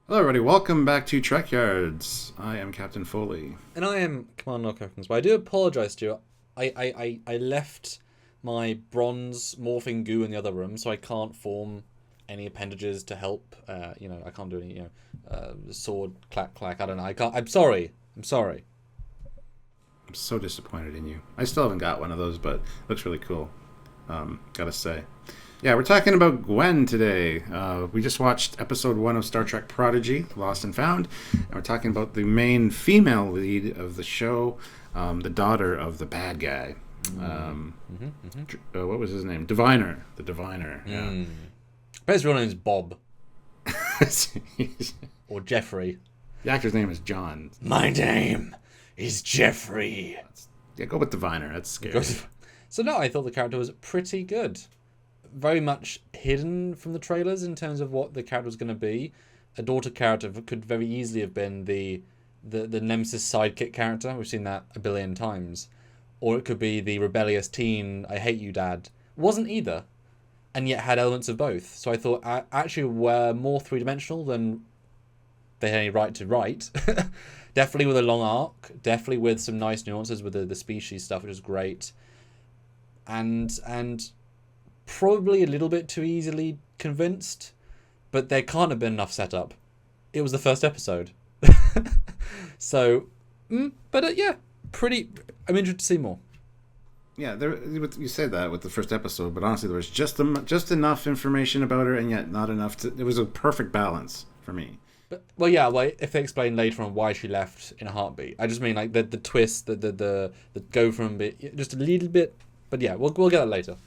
Hello, everybody. Welcome back to Trekyards. I am Captain Foley. And I am Commander Cockins, but I do apologise, Stuart. I left my bronze morphing goo in the other room, so I can't form any appendages to help. I can't do any, sword clack clack. I don't know. I can't. I'm sorry. I'm sorry. I'm so disappointed in you. I still haven't got one of those, but it looks really cool. Gotta say. Yeah, we're talking about Gwyn today. We just watched episode 1 of Star Trek Prodigy, Lost and Found, and we're talking about the main female lead of the show, the daughter of the bad guy. What was his name? Diviner. The Diviner. Yeah. But his real name is Bob or Jeffrey. The actor's name is John. My name is Jeffrey. Yeah, go with Diviner. That's scary. So no, I thought the character was pretty good. Very much hidden from the trailers in terms of what the character was going to be. A daughter character could very easily have been the nemesis sidekick character. We've seen that a billion times. Or it could be the rebellious teen, I hate you, dad. Wasn't either. And yet had elements of both. So I thought actually were more three-dimensional than they had any right to write. Definitely with a long arc. Definitely with some nice nuances with the species stuff, which is great. And probably a little bit too easily convinced, but there can't have been enough setup. It was the first episode. So, yeah, pretty. I'm interested to see more. Yeah, you said that with the first episode, but honestly, there was just enough information about her, and yet not enough to. It was a perfect balance for me. But if they explain later on why she left in a heartbeat, I just mean like the twist, the go from bit, just a little bit. But yeah, we'll get that later.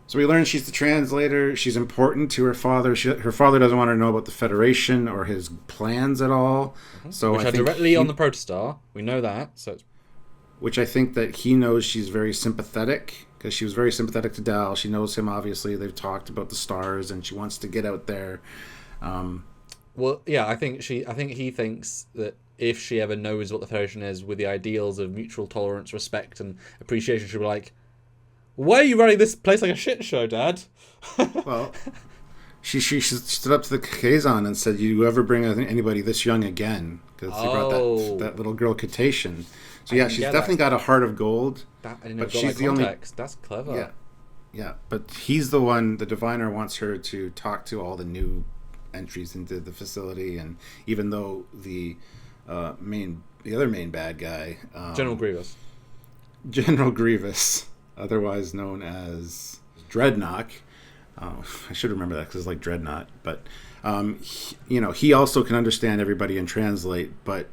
So we learn she's the translator. She's important to her father. Her father doesn't want her to know about the Federation or his plans at all. So Which I are think directly on the protostar. We know that. So it's... Which I think that he knows she's very sympathetic, because she was very sympathetic to Dal. She knows him, obviously. They've talked about the stars, and she wants to get out there. Well, yeah, I think he thinks that if she ever knows what the Federation is with the ideals of mutual tolerance, respect, and appreciation, she'll be like, why are you running this place like a shit show, Dad? Well, she stood up to the Kazon and said, "You ever bring anybody this young again?" Because he brought that little girl Katation. So yeah, she's definitely got a heart of gold. I didn't know, but she's the context. That's clever. Yeah. But he's the one. The Diviner wants her to talk to all the new entries into the facility, and even though the other main bad guy, General Grievous, otherwise known as Dreadnought. I should remember that because it's like Dreadnought. But, he also can understand everybody and translate, but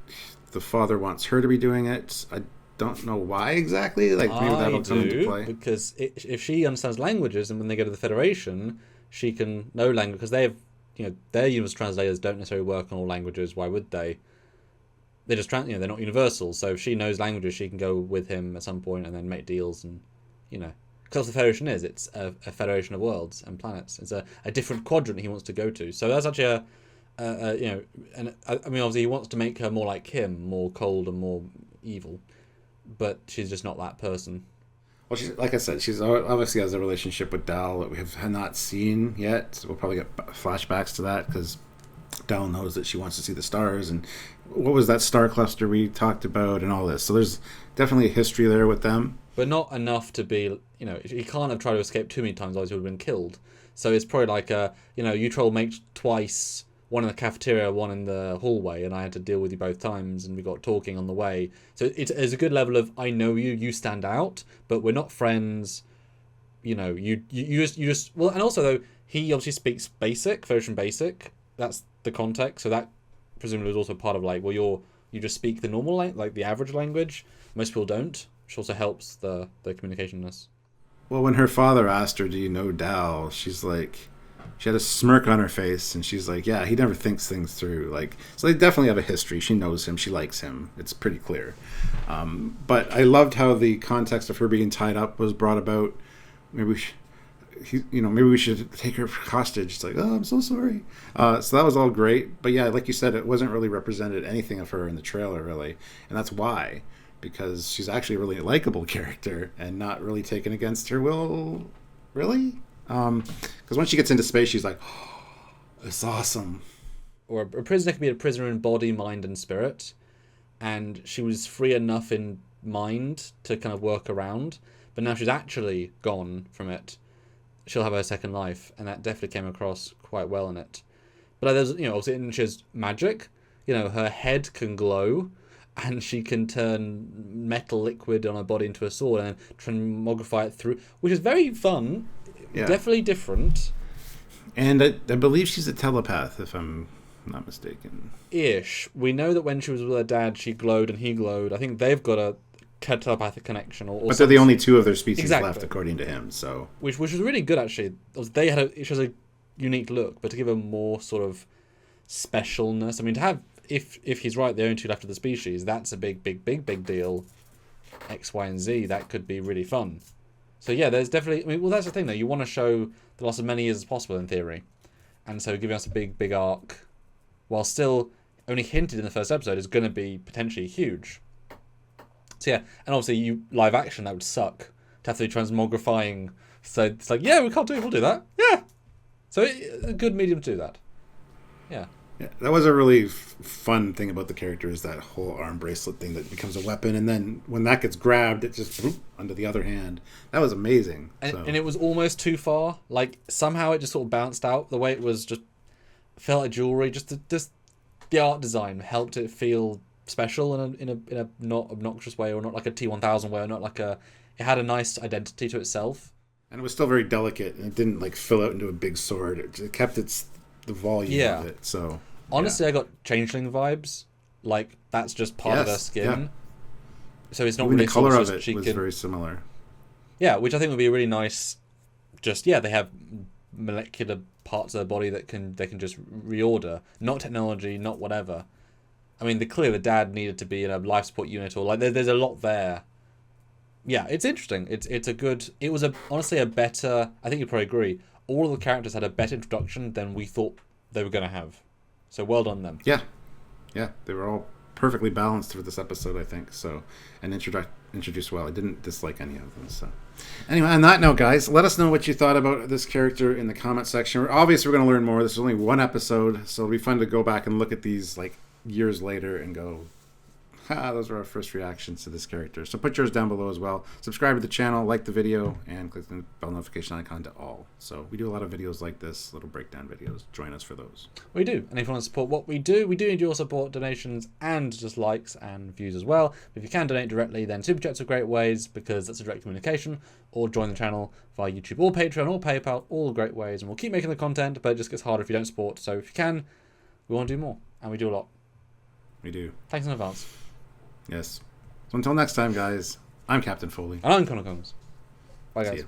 the father wants her to be doing it. I don't know why exactly. Like, maybe that'll come into play. Because if she understands languages, and when they go to the Federation, she can know language, because they have, their universal translators don't necessarily work on all languages. Why would they? They just they're not universal. So if she knows languages, she can go with him at some point and then make deals and, because the Federation is, it's a federation of worlds and planets. It's a different quadrant he wants to go to. So that's actually obviously he wants to make her more like him, more cold and more evil, but she's just not that person. Well, like I said, she's obviously has a relationship with Dal that we have not seen yet. So we'll probably get flashbacks to that because Dal knows that she wants to see the stars, and what was that star cluster we talked about and all this. So there's definitely a history there with them. But not enough to be, he can't have tried to escape too many times, otherwise he would have been killed. So it's probably like, you troll mates twice, one in the cafeteria, one in the hallway, and I had to deal with you both times, and we got talking on the way. So it's a good level of, I know you stand out, but we're not friends. You just, well, and also though, he obviously speaks basic, version basic. That's the context. So that presumably was also part of like, well, you just speak the normal, like the average language. Most people don't. Which also helps the communicationness. Well, when her father asked her, "Do you know Dal?" She's like, she had a smirk on her face, and she's like, "Yeah, he never thinks things through." Like, so they definitely have a history. She knows him. She likes him. It's pretty clear. But I loved how the context of her being tied up was brought about. Maybe we should take her hostage. It's like, oh, I'm so sorry. So that was all great. But yeah, like you said, it wasn't really represented anything of her in the trailer, really, and that's why. Because she's actually a really likable character and not really taken against her will, really. Because once she gets into space, she's like, oh, it's awesome. or a prisoner can be a prisoner in body, mind, and spirit, and she was free enough in mind to kind of work around, but now she's actually gone from it. She'll have her second life, and that definitely came across quite well in it. But there's, obviously she has magic. Her head can glow, and she can turn metal liquid on her body into a sword and then transmogrify it through, which is very fun. Yeah. Definitely different. And I believe she's a telepath, if I'm not mistaken. Ish. We know that when she was with her dad, she glowed and he glowed. I think they've got a telepathic connection. But they're the only two of their species left, according to him. So, which was really good, actually. She has a unique look, but to give her more sort of specialness. I mean, to have, if he's right, the only two left of the species, that's a big deal. X, Y, and Z. That could be really fun. So yeah, there's definitely. That's the thing though. You want to show the loss of many years as possible in theory, and so giving us a big arc, while still only hinted in the first episode, is going to be potentially huge. So yeah, and obviously live action, that would suck to have to be transmogrifying. So it's like, yeah, we can't do it. We'll do that. Yeah. So a good medium to do that. Yeah. Yeah, that was a really fun thing about the character, is that whole arm bracelet thing that becomes a weapon, and then when that gets grabbed, it just onto the other hand. That was amazing. And it was almost too far. Like somehow it just sort of bounced out. The way it was just felt like jewelry. Just the art design helped it feel special in a not obnoxious way, or not like a T1000 way, or not like it had a nice identity to itself. And it was still very delicate, and it didn't like fill out into a big sword. It kept the volume of it. So honestly, I got Changeling vibes. Like that's just part of her skin. Yeah. So it's not even really the color of it was very similar. Yeah, which I think would be a really nice. They have molecular parts of their body that they can just reorder. Not technology, not whatever. I mean, the dad needed to be in a life support unit, or like there's a lot there. Yeah, it's interesting. It was honestly a better. I think you'd probably agree. All of the characters had a better introduction than we thought they were going to have. So well done them. Yeah, they were all perfectly balanced for this episode, I think. So, and introduced well. I didn't dislike any of them. So, anyway, on that note, guys, let us know what you thought about this character in the comment section. Obviously, we're going to learn more. This is only one episode, so it'll be fun to go back and look at these like years later and go, those were our first reactions to this character. So put yours down below as well. Subscribe to the channel, like the video, and click the bell notification icon to all. So we do a lot of videos like this, little breakdown videos. Join us for those. We do. And if you want to support what we do need your support, donations, and just likes and views as well. If you can donate directly, then Super Chats are great ways, because that's a direct communication, or join the channel via YouTube or Patreon or PayPal, all great ways. And we'll keep making the content, but it just gets harder if you don't support. So if you can, we want to do more. And we do a lot. We do. Thanks in advance. Yes. So until next time, guys, I'm Captain Foley. And I'm Connor Combs. Bye, guys. See ya.